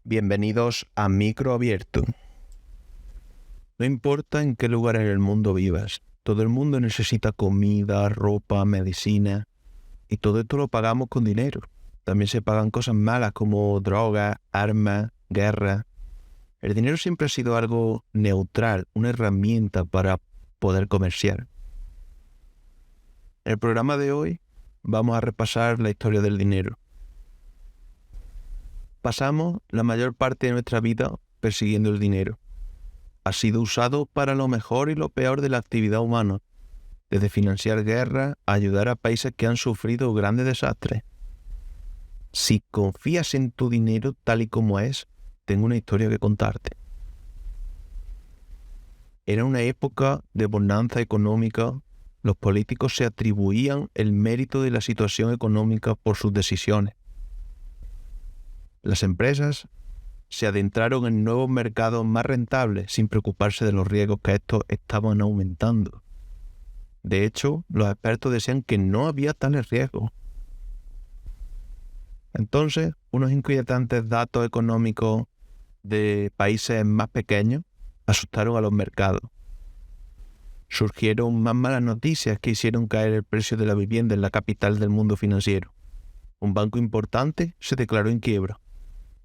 Bienvenidos a Micro Abierto. No importa en qué lugar en el mundo vivas, todo el mundo necesita comida, ropa, medicina, y todo esto lo pagamos con dinero. También se pagan cosas malas como drogas, armas, guerra. El dinero siempre ha sido algo neutral, una herramienta para poder comerciar. En el programa de hoy vamos a repasar la historia del dinero. Pasamos la mayor parte de nuestra vida persiguiendo el dinero. Ha sido usado para lo mejor y lo peor de la actividad humana, desde financiar guerras a ayudar a países que han sufrido grandes desastres. Si confías en tu dinero tal y como es, tengo una historia que contarte. Era una época de bonanza económica. Los políticos se atribuían el mérito de la situación económica por sus decisiones. Las empresas se adentraron en nuevos mercados más rentables sin preocuparse de los riesgos que estos estaban aumentando. De hecho, los expertos decían que no había tales riesgos. Entonces, unos inquietantes datos económicos de países más pequeños asustaron a los mercados. Surgieron más malas noticias que hicieron caer el precio de la vivienda en la capital del mundo financiero. Un banco importante se declaró en quiebra.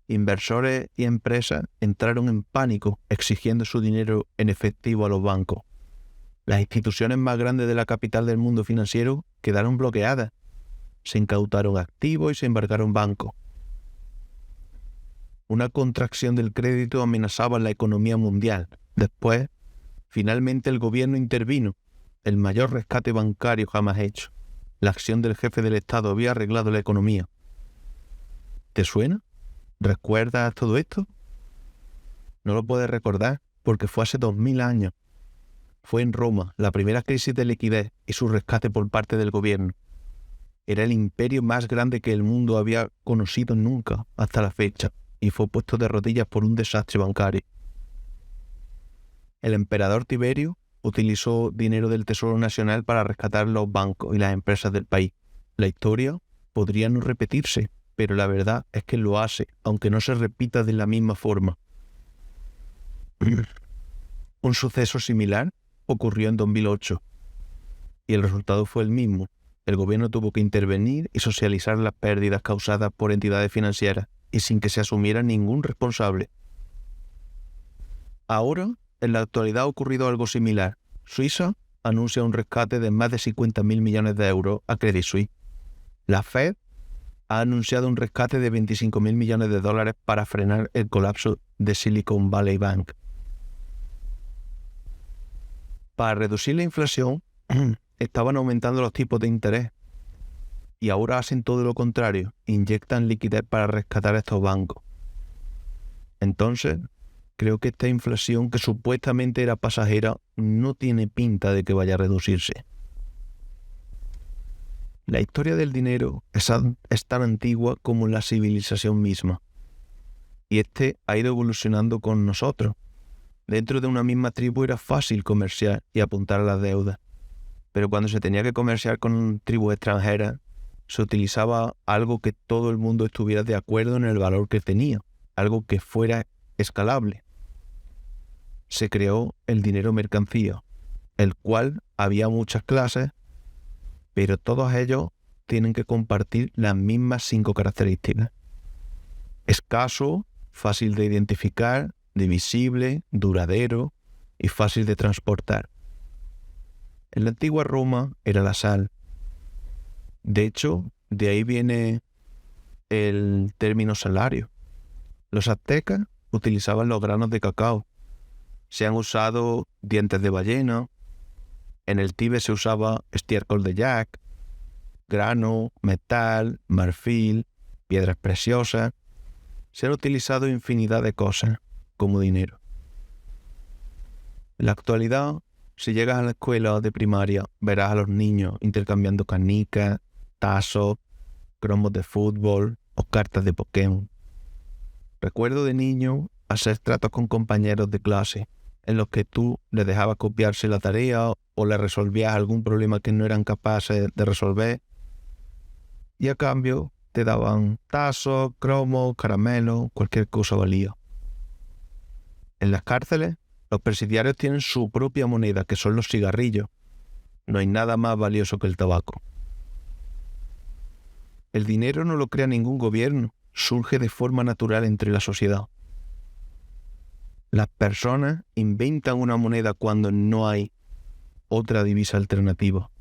Inversores y empresas entraron en pánico exigiendo su dinero en efectivo a los bancos. Las instituciones más grandes de la capital del mundo financiero quedaron bloqueadas. Se incautaron activos y se embargaron bancos. Una contracción del crédito amenazaba la economía mundial. Después, finalmente el gobierno intervino. El mayor rescate bancario jamás hecho. La acción del jefe del Estado había arreglado la economía. ¿Te suena? ¿Recuerdas todo esto? No lo puedes recordar porque fue hace 2000 años. Fue en Roma la primera crisis de liquidez y su rescate por parte del gobierno. Era el imperio más grande que el mundo había conocido nunca hasta la fecha y fue puesto de rodillas por un desastre bancario. El emperador Tiberio utilizó dinero del Tesoro Nacional para rescatar los bancos y las empresas del país. La historia podría no repetirse, pero la verdad es que lo hace, aunque no se repita de la misma forma. Un suceso similar ocurrió en 2008 y el resultado fue el mismo. El gobierno tuvo que intervenir y socializar las pérdidas causadas por entidades financieras y sin que se asumiera ningún responsable. Ahora, en la actualidad ha ocurrido algo similar. Suiza anuncia un rescate de más de 50.000 millones de euros a Credit Suisse. La Fed ha anunciado un rescate de 25.000 millones de dólares para frenar el colapso de Silicon Valley Bank. Para reducir la inflación, estaban aumentando los tipos de interés y ahora hacen todo lo contrario, inyectan liquidez para rescatar a estos bancos. Entonces, creo que esta inflación que supuestamente era pasajera no tiene pinta de que vaya a reducirse. La historia del dinero es tan antigua como la civilización misma. Y ha ido evolucionando con nosotros. Dentro de una misma tribu era fácil comerciar y apuntar a las deudas. Pero cuando se tenía que comerciar con tribus extranjeras, se utilizaba algo que todo el mundo estuviera de acuerdo en el valor que tenía, algo que fuera escalable. Se creó el dinero mercancía, el cual había muchas clases, pero todos ellos tienen que compartir las mismas 5 características. Escaso, fácil de identificar, divisible, duradero y fácil de transportar. En la antigua Roma era la sal. De hecho, de ahí viene el término salario. Los aztecas utilizaban los granos de cacao. Se han usado dientes de ballena. En el Tíbet se usaba estiércol de yak, grano, metal, marfil, piedras preciosas. Se han utilizado infinidad de cosas como dinero. En la actualidad, si llegas a la escuela de primaria, verás a los niños intercambiando canicas, tazos, cromos de fútbol o cartas de Pokémon. Recuerdo de niño hacer tratos con compañeros de clase en los que tú les dejabas copiarse la tarea o les resolvías algún problema que no eran capaces de resolver y a cambio te daban tazos, cromos, caramelos, cualquier cosa valía. En las cárceles, los presidiarios tienen su propia moneda, que son los cigarrillos. No hay nada más valioso que el tabaco. El dinero no lo crea ningún gobierno, surge de forma natural entre la sociedad. Las personas inventan una moneda cuando no hay otra divisa alternativa.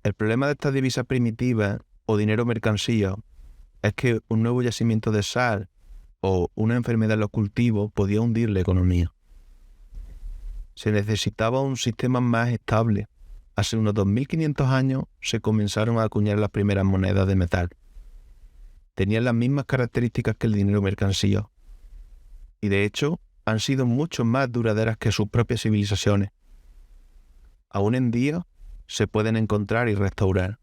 El problema de estas divisas primitivas o dinero mercancía es que un nuevo yacimiento de sal o una enfermedad en los cultivos podía hundir la economía. Se necesitaba un sistema más estable. Hace unos 2500 años se comenzaron a acuñar las primeras monedas de metal. Tenían las mismas características que el dinero mercancía. Y de hecho, han sido mucho más duraderas que sus propias civilizaciones. Aún en día, se pueden encontrar y restaurar.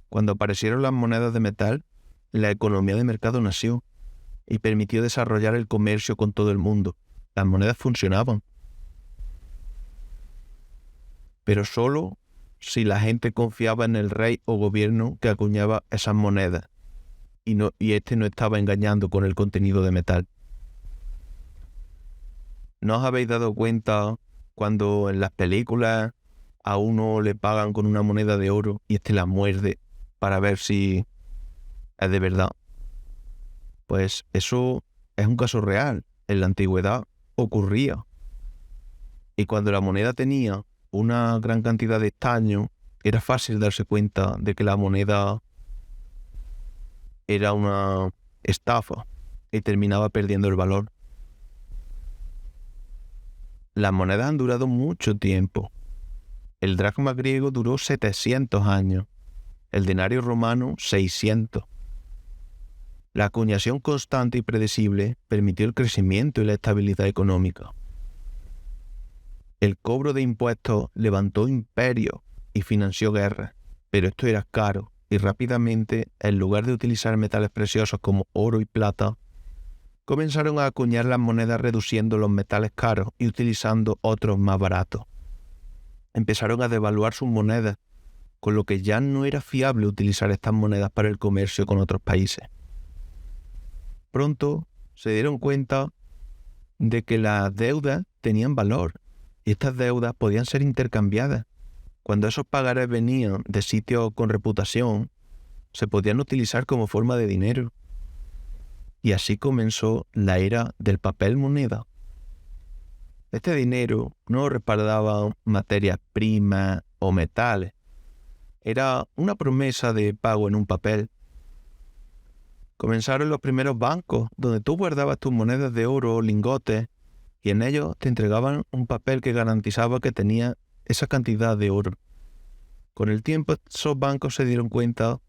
Cuando aparecieron las monedas de metal, la economía de mercado nació y permitió desarrollar el comercio con todo el mundo. Las monedas funcionaban. Pero solo si la gente confiaba en el rey o gobierno que acuñaba esas monedas y este no estaba engañando con el contenido de metal. ¿No os habéis dado cuenta cuando en las películas a uno le pagan con una moneda de oro y este la muerde para ver si es de verdad? Pues eso es un caso real. En la antigüedad ocurría. Y cuando la moneda tenía una gran cantidad de estaño, era fácil darse cuenta de que la moneda era una estafa y terminaba perdiendo el valor. Las monedas han durado mucho tiempo. El dracma griego duró 700 años, el denario romano 600. La acuñación constante y predecible permitió el crecimiento y la estabilidad económica. El cobro de impuestos levantó imperios y financió guerras, pero esto era caro y rápidamente, en lugar de utilizar metales preciosos como oro y plata, comenzaron a acuñar las monedas reduciendo los metales caros y utilizando otros más baratos. Empezaron a devaluar sus monedas, con lo que ya no era fiable utilizar estas monedas para el comercio con otros países. Pronto se dieron cuenta de que las deudas tenían valor y estas deudas podían ser intercambiadas. Cuando esos pagares venían de sitios con reputación, se podían utilizar como forma de dinero. Y así comenzó la era del papel moneda. Este dinero no respaldaba materias primas o metales. Era una promesa de pago en un papel. Comenzaron los primeros bancos, donde tú guardabas tus monedas de oro o lingotes, y en ellos te entregaban un papel que garantizaba que tenía esa cantidad de oro. Con el tiempo, esos bancos se dieron cuenta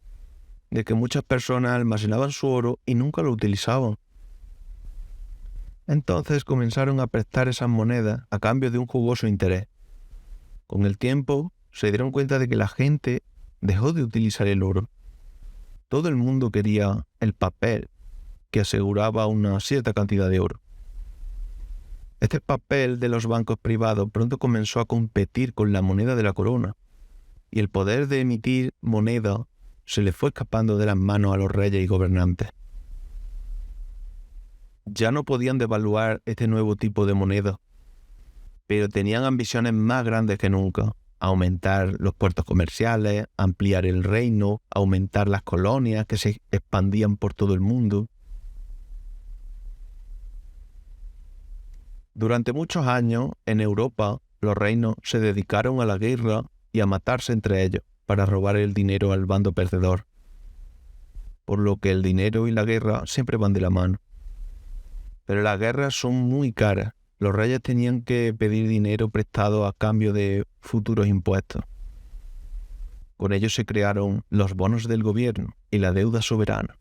de que muchas personas almacenaban su oro y nunca lo utilizaban. Entonces comenzaron a prestar esas monedas a cambio de un jugoso interés. Con el tiempo, se dieron cuenta de que la gente dejó de utilizar el oro. Todo el mundo quería el papel que aseguraba una cierta cantidad de oro. Este papel de los bancos privados pronto comenzó a competir con la moneda de la corona, y el poder de emitir moneda se le fue escapando de las manos a los reyes y gobernantes. Ya no podían devaluar este nuevo tipo de moneda, pero tenían ambiciones más grandes que nunca: aumentar los puertos comerciales, ampliar el reino, aumentar las colonias que se expandían por todo el mundo. Durante muchos años, en Europa, los reinos se dedicaron a la guerra y a matarse entre ellos para robar el dinero al bando perdedor, por lo que el dinero y la guerra siempre van de la mano. Pero las guerras son muy caras. Los reyes tenían que pedir dinero prestado a cambio de futuros impuestos. Con ello se crearon los bonos del gobierno y la deuda soberana.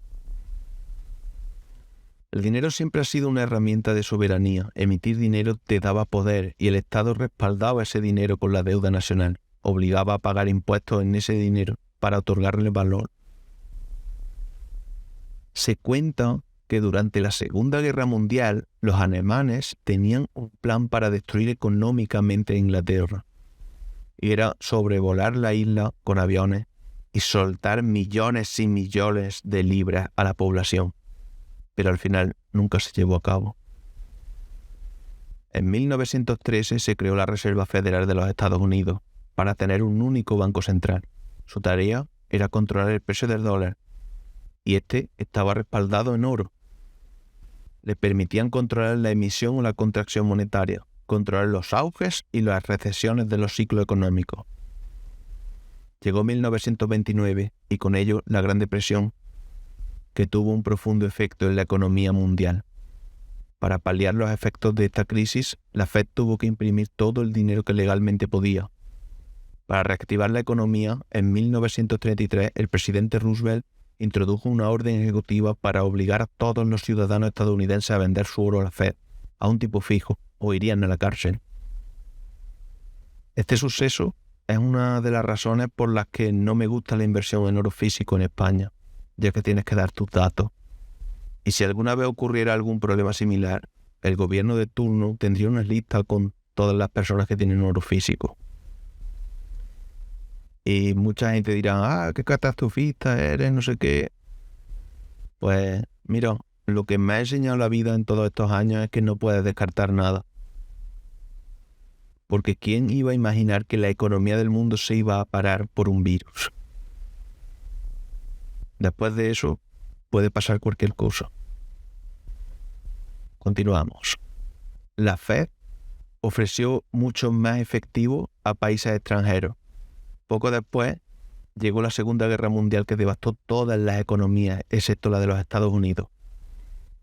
El dinero siempre ha sido una herramienta de soberanía. Emitir dinero te daba poder y el Estado respaldaba ese dinero con la deuda nacional. Obligaba a pagar impuestos en ese dinero para otorgarle valor. Se cuenta que durante la Segunda Guerra Mundial los alemanes tenían un plan para destruir económicamente Inglaterra. Y era sobrevolar la isla con aviones y soltar millones y millones de libras a la población, pero al final nunca se llevó a cabo. En 1913 se creó la Reserva Federal de los Estados Unidos para tener un único banco central. Su tarea era controlar el precio del dólar y este estaba respaldado en oro. Le permitían controlar la emisión o la contracción monetaria, controlar los auges y las recesiones de los ciclos económicos. Llegó 1929 y con ello la Gran Depresión, que tuvo un profundo efecto en la economía mundial. Para paliar los efectos de esta crisis, la Fed tuvo que imprimir todo el dinero que legalmente podía. Para reactivar la economía, en 1933 el presidente Roosevelt introdujo una orden ejecutiva para obligar a todos los ciudadanos estadounidenses a vender su oro a la Fed a un tipo fijo o irían a la cárcel. Este suceso es una de las razones por las que no me gusta la inversión en oro físico en España, ya que tienes que dar tus datos. Y si alguna vez ocurriera algún problema similar, el gobierno de turno tendría una lista con todas las personas que tienen oro físico. Y mucha gente dirá, qué catastrofista eres, no sé qué. Pues mira, lo que me ha enseñado la vida en todos estos años es que no puedes descartar nada. Porque ¿quién iba a imaginar que la economía del mundo se iba a parar por un virus? Después de eso, puede pasar cualquier cosa. Continuamos. La Fed ofreció mucho más efectivo a países extranjeros. Poco después, llegó la Segunda Guerra Mundial que devastó todas las economías, excepto la de los Estados Unidos.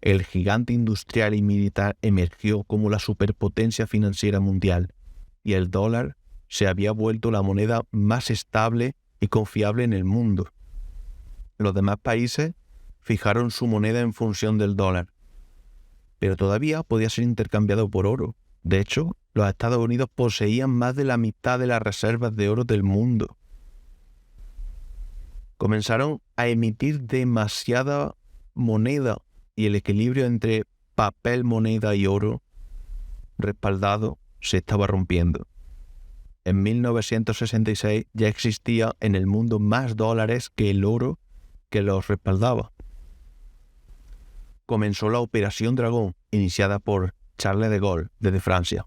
El gigante industrial y militar emergió como la superpotencia financiera mundial, y el dólar se había vuelto la moneda más estable y confiable en el mundo. Los demás países fijaron su moneda en función del dólar, pero todavía podía ser intercambiado por oro. De hecho, los Estados Unidos poseían más de la mitad de las reservas de oro del mundo. Comenzaron a emitir demasiada moneda y el equilibrio entre papel, moneda y oro respaldado se estaba rompiendo. En 1966 ya existía en el mundo más dólares que el oro que los respaldaba. Comenzó la Operación Dragón, iniciada por Charles de Gaulle desde Francia.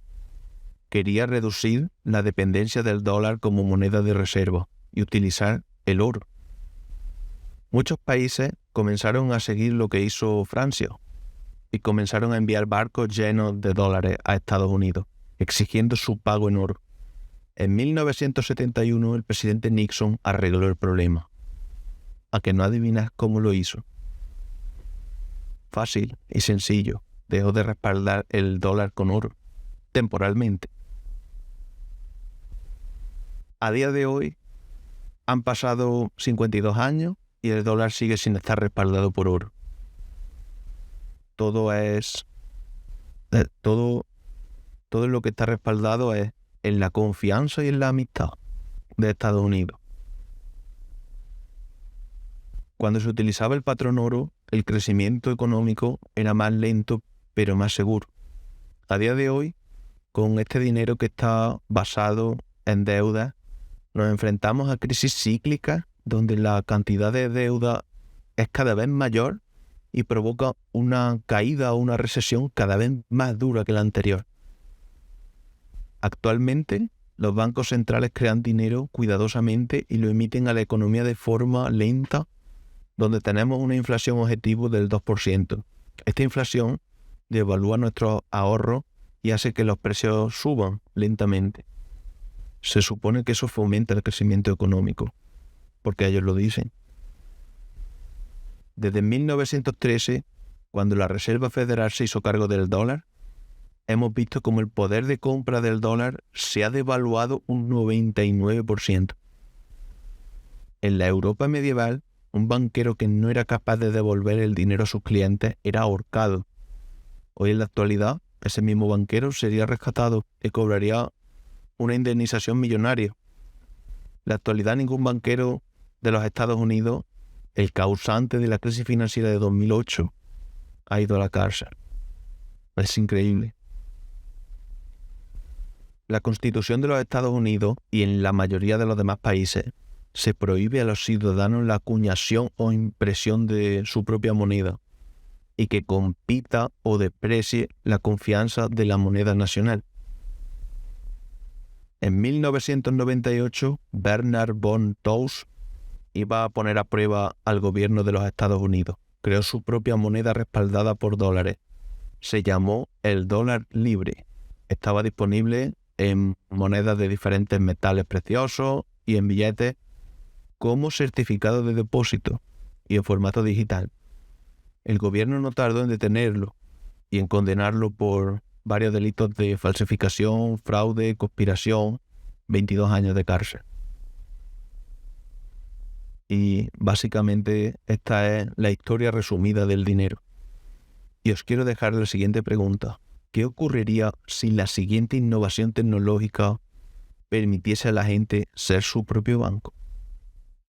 Quería reducir la dependencia del dólar como moneda de reserva y utilizar el oro. Muchos países comenzaron a seguir lo que hizo Francia y comenzaron a enviar barcos llenos de dólares a Estados Unidos, exigiendo su pago en oro. En 1971 el presidente Nixon arregló el problema. ¿A que no adivinas cómo lo hizo? Fácil y sencillo. Dejó de respaldar el dólar con oro, temporalmente. A día de hoy han pasado 52 años y el dólar sigue sin estar respaldado por oro. Todo lo que está respaldado es en la confianza y en la amistad de Estados Unidos. Cuando se utilizaba el patrón oro, el crecimiento económico era más lento pero más seguro. A día de hoy, con este dinero que está basado en deuda, nos enfrentamos a crisis cíclicas donde la cantidad de deuda es cada vez mayor y provoca una caída o una recesión cada vez más dura que la anterior. Actualmente, los bancos centrales crean dinero cuidadosamente y lo emiten a la economía de forma lenta, donde tenemos una inflación objetivo del 2%. Esta inflación devalúa nuestros ahorros y hace que los precios suban lentamente. Se supone que eso fomenta el crecimiento económico, porque ellos lo dicen. Desde 1913, cuando la Reserva Federal se hizo cargo del dólar, hemos visto cómo el poder de compra del dólar se ha devaluado un 99%. En la Europa medieval, un banquero que no era capaz de devolver el dinero a sus clientes era ahorcado. Hoy en la actualidad, ese mismo banquero sería rescatado y cobraría una indemnización millonaria. En la actualidad, ningún banquero de los Estados Unidos, el causante de la crisis financiera de 2008, ha ido a la cárcel. Es increíble. La Constitución de los Estados Unidos y en la mayoría de los demás países se prohíbe a los ciudadanos la acuñación o impresión de su propia moneda y que compita o desprecie la confianza de la moneda nacional. En 1998, Bernard von Tausch iba a poner a prueba al gobierno de los Estados Unidos. Creó su propia moneda respaldada por dólares. Se llamó el dólar libre. Estaba disponible en monedas de diferentes metales preciosos y en billetes como certificado de depósito y en formato digital. El gobierno no tardó en detenerlo y en condenarlo por varios delitos de falsificación, fraude, conspiración, 22 años de cárcel. Y básicamente esta es la historia resumida del dinero. Y os quiero dejar la siguiente pregunta. ¿Qué ocurriría si la siguiente innovación tecnológica permitiese a la gente ser su propio banco?